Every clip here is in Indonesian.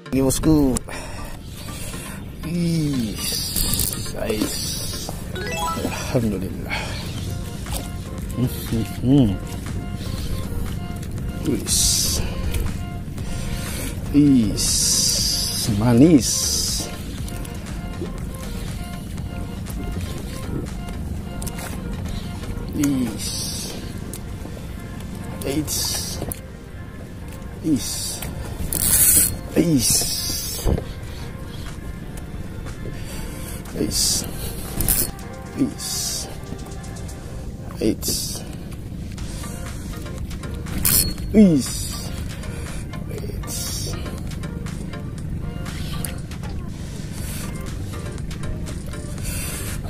Ini bosku. Guys. Alhamdulillah. Manis.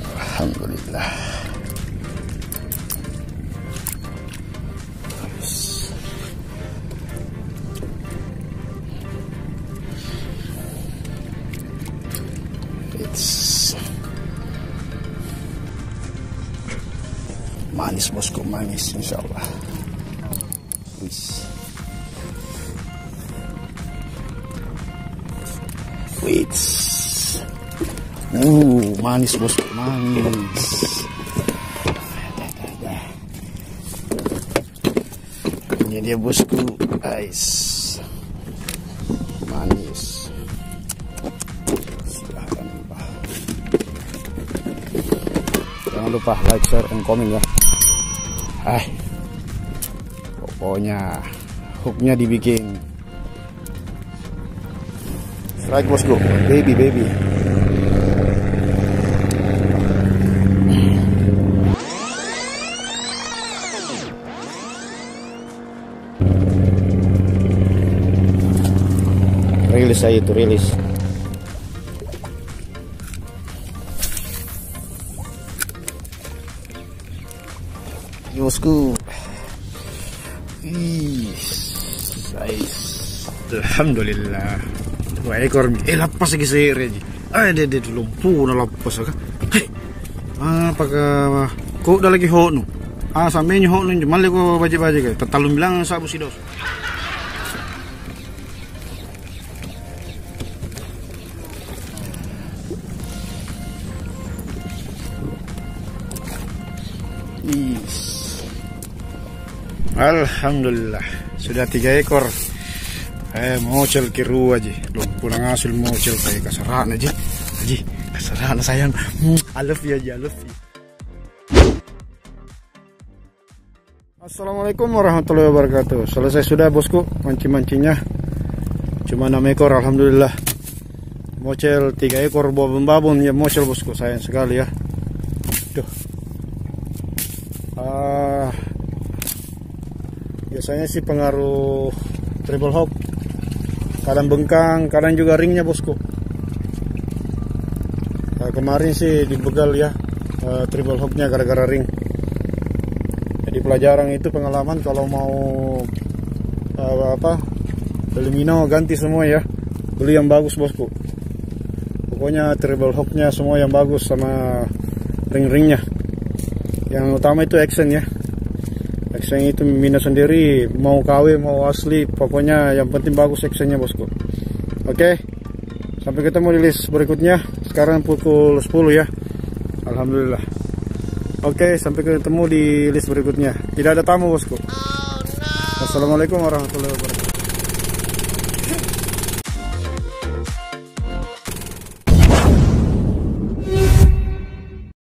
Alhamdulillah. Manis bosku, manis insyaallah. Manis bosku, manis. Ini dia bosku, guys. Manis. Silahkan lupa. Jangan lupa like, share, dan komen ya. Pokoknya hooknya dibikin. Strike bosku, baby. Rilis saya itu, rilis. Bosku. Alhamdulillah. 2 ekor. Lapas lagi sehari aja. Dia lumpuh na lapas ka. Apakah kok udah lagi hono? Sampai nyoh hono jumal ko baje-baje ka. Tatalum bilang sa si dos. Alhamdulillah sudah 3 ekor. Mocel kiru aja. Lumpuh na ngasil mocel kayak kasaran aja. Kasaran sayang. I love you aja, I love you. Assalamualaikum warahmatullahi wabarakatuh. Selesai sudah bosku mancing-mancingnya. Cuma 6 ekor alhamdulillah. Mocel 3 ekor babon ya mocel bosku, sayang sekali ya. Tuh. Biasanya sih pengaruh treble hook, kadang bengkang, kadang juga ringnya bosku. Kemarin sih dibegal ya treble hooknya gara-gara ring. Jadi pelajaran itu pengalaman kalau mau beli mino ganti semua ya, beli yang bagus bosku. Pokoknya treble hooknya semua yang bagus sama ring-ringnya. Yang utama itu action ya. Action itu mino sendiri, mau KW mau asli, pokoknya yang penting bagus actionnya bosku. Oke, sampai ketemu di list berikutnya. Sekarang pukul 10 ya. Alhamdulillah. Oke, sampai ketemu di list berikutnya. Tidak ada tamu bosku. Assalamualaikum warahmatullahi wabarakatuh.